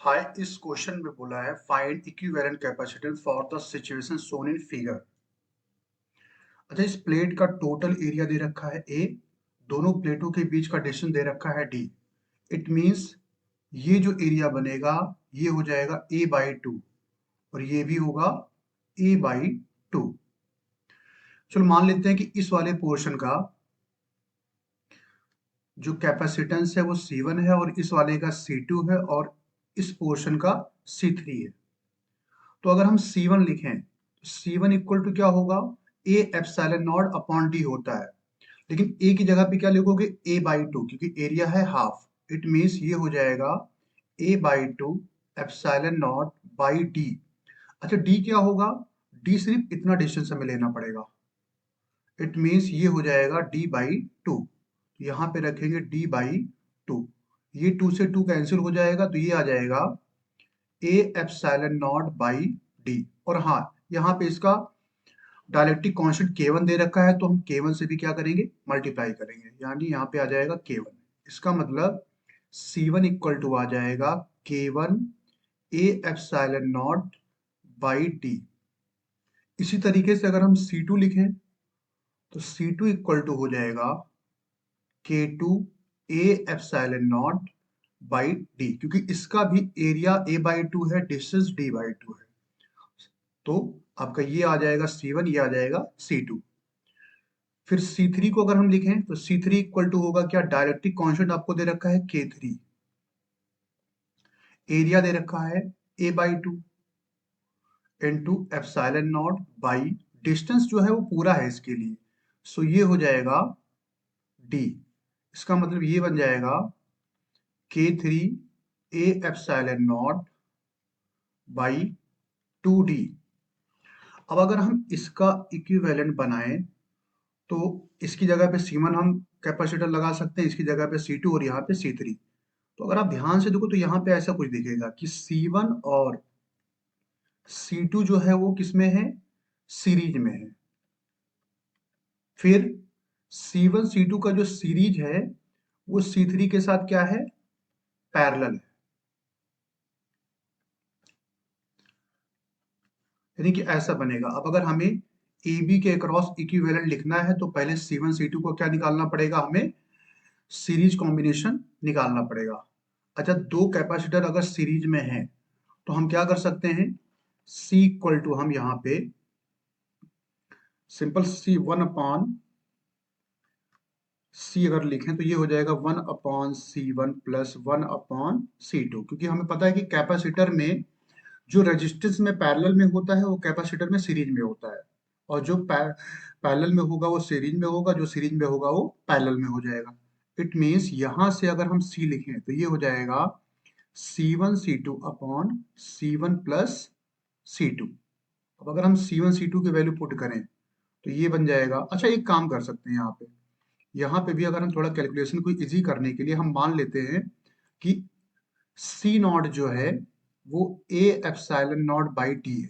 हाय, इस क्वेश्चन में बोला है find equivalent capacitance for the situation shown in figure. अच्छा, इस प्लेट का टोटल एरिया दे रखा है ए, दोनों प्लेटों के बीच का डिस्टेंस दे रखा है डी। इट मींस ये जो एरिया बनेगा ये हो जाएगा ए बाई टू और ये भी होगा ए बाई टू। चलो मान लेते हैं कि इस वाले पोर्शन का जो कैपेसिटेंस है वो C1 है और इस वाले का C2 है और इस पोर्शन का C3 है। तो अगर हम C1 लिखें तो C1 इक्वल टू क्या होगा, A epsilon naught upon D होता है। लेकिन ए की जगह पे क्या लिखोगे, ए बाई टू, क्योंकि एरिया है हाफ। इट मीन्स ये हो जाएगा A by two epsilon naught by D. अच्छा, डी क्या होगा, डी सिर्फ इतना डिस्टेंस हमें लेना पड़ेगा। इट मीन्स ये हो जाएगा डी बाई टू। यहाँ पे रखेंगे डी बाई टू, ये टू से टू कैंसिल हो जाएगा तो ये आ जाएगा ए एप्सिलॉन नॉट बाई डी। और हाँ, यहाँ पे इसका डायलेक्ट्रिक कांस्टेंट K1 दे रखा है तो हम K1 से भी क्या करेंगे, मल्टीप्लाई करेंगे, यानी यहाँ पे आ जाएगा K1। इसका मतलब C1 इक्वल टू आ जाएगा K1 A epsilon naught by D. इसी तरीके से अगर हम C2 लिखें तो C2 इक्वल टू हो जाएगा K2 A epsilon naught by D, क्योंकि इसका भी एरिया ए बाई टू है, डिस्टेंस डी बाई टू है। तो आपका ये आ जाएगा C1, ये आ जाएगा C2। फिर C3 को अगर हम लिखें तो C3 इक्वल टू होगा क्या, डायरेक्ट्रिक कांस्टेंट आपको दे रखा है K3, एरिया दे रखा है A by two into epsilon naught by distance जो है वो पूरा है इसके लिए, सो ये हो जाएगा डी। इसका मतलब ये बन जाएगा K3 A epsilon naught by two D. अब अगर हम इसका इक्विवेलेंट बनाएं तो इसकी जगह पे C1 हम कैपेसिटर लगा सकते हैं, इसकी जगह पे C2 और यहाँ पे C3। तो अगर आप ध्यान से देखो तो यहाँ पे ऐसा कुछ दिखेगा कि C1 और C2 जो है वो किसमें है, सीरीज में है। फिर C1 C2 का जो सीरीज है वो C3 के साथ क्या है, पैरेलल है। यानी कि ऐसा बनेगा। अब अगर हमें ए बी के अक्रॉस इक्विवेलेंट लिखना है तो पहले C1 C2 को क्या निकालना पड़ेगा, हमें सीरीज कॉम्बिनेशन निकालना पड़ेगा। अच्छा, दो कैपेसिटर अगर सीरीज में हैं तो हम क्या कर सकते हैं, C इक्वल टू हम यहाँ पे सिंपल C अगर लिखें तो ये हो जाएगा 1/C1 प्लस 1/C2, क्योंकि हमें पता है कि कैपेसिटर में जो रेजिस्टेंस में पैरेलल में होता है वो कैपेसिटर में सीरीज में होता है, और जो पैरेलल में होगा वो सीरीज में होगा, जो सीरीज में होगा वो पैरेलल में हो जाएगा। इट मीन्स यहाँ से अगर हम C लिखें तो ये हो जाएगा C1 C2 upon C1 plus C2। अब अगर हम C1 C2 की वैल्यू पुट करें तो ये बन जाएगा। अच्छा, एक काम कर सकते हैं, यहाँ पे भी अगर हम थोड़ा कैलकुलेशन को इजी करने के लिए हम मान लेते हैं कि C नॉट जो है वो ए एप्सिलॉन नॉट बाई टी है।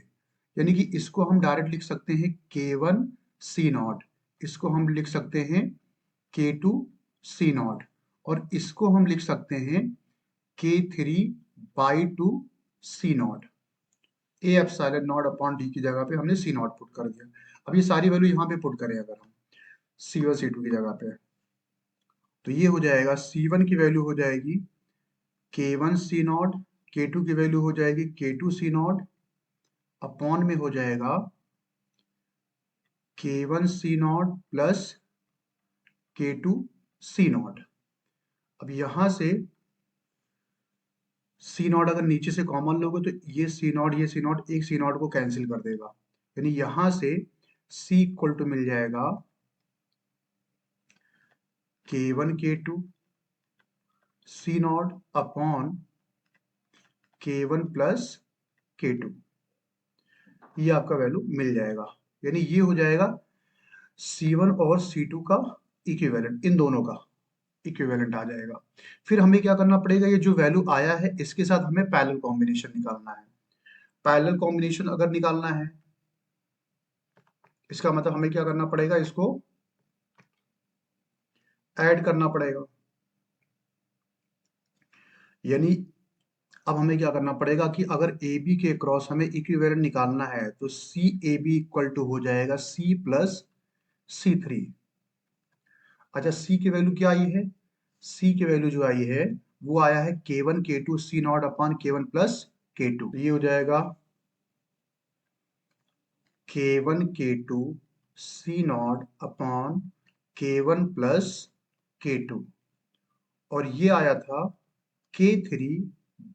यानी कि इसको हम डायरेक्ट लिख सकते हैं K1 C नॉट, इसको हम लिख सकते हैं K2 C नॉट, और इसको हम लिख सकते हैं K3 by two C not. A epsilon naught upon D की जगह पे हमने C नॉट पुट कर दिया। अब ये सारी वैल्यू यहाँ पे पुट करें अगर हम C1 C2 की जगह पे, तो ये हो जाएगा C1 की वैल्यू हो जाएगी K1 C नॉट, K2 की वैल्यू हो जाएगी K2 C नॉट, अपॉन में हो जाएगा K1 C not plus K2 C not. अब यहाँ से C नॉट अगर नीचे से कॉमन लोगे तो ये C नॉट एक C नॉट को कैंसिल कर देगा, यानी यहाँ से C इक्वल टू मिल जाएगा K1 K2 C not upon K1 plus K2, ये आपका वैल्यू मिल जाएगा। यानी ये हो जाएगा C1 और C2 का इक्विवेलेंट, इन दोनों का इक्विवेलेंट आ जाएगा। फिर हमें क्या करना पड़ेगा, ये जो वैल्यू आया है इसके साथ हमें पैरेलल कॉम्बिनेशन निकालना है। पैरेलल कॉम्बिनेशन अगर निकालना है इसका मतलब हमें क्या करना पड़ेगा, इसको ऐड करना पड़ेगा। यानी अब हमें क्या करना पड़ेगा कि अगर ए बी के क्रॉस हमें इक्विवेलेंट निकालना है तो सी ए बी इक्वल टू हो जाएगा सी प्लस सी थ्री। अच्छा, सी की वैल्यू क्या आई है? सी की वैल्यू जो आई है वो आया है K one K two C naught upon K one plus K two. ये हो जाएगा K one K two C naught upon K one plus K two, और ये आया था K three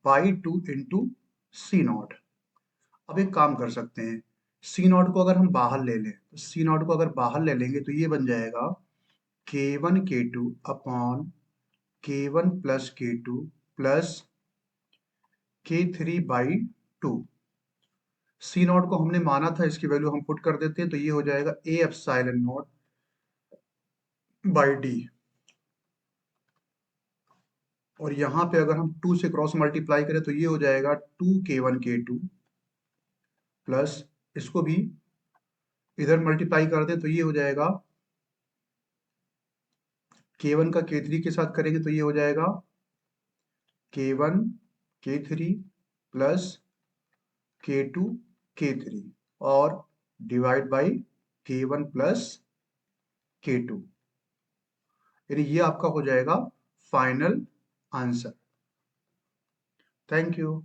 by two into C naught. अब एक काम कर सकते हैं, सी नॉट को अगर हम बाहर ले लें तो सी नॉट को अगर बाहर ले लेंगे तो ये बन जाएगा K one K two upon K one plus K two plus K three by two. C naught को हमने माना था, इसकी वैल्यू हम पुट कर देते हैं तो ये हो जाएगा ए एप्सिलॉन नॉट बाई डी। और यहाँ पे अगर हम टू से क्रॉस मल्टीप्लाई करें तो ये हो जाएगा टू के वन के टू प्लस, इसको भी इधर मल्टीप्लाई कर दें तो ये हो जाएगा के वन का के थ्री के साथ करेंगे तो ये हो जाएगा के वन के थ्री प्लस के टू के थ्री और डिवाइड बाई के वन प्लस के टू। यानी ये आपका हो जाएगा फाइनल आंसर। Thank you.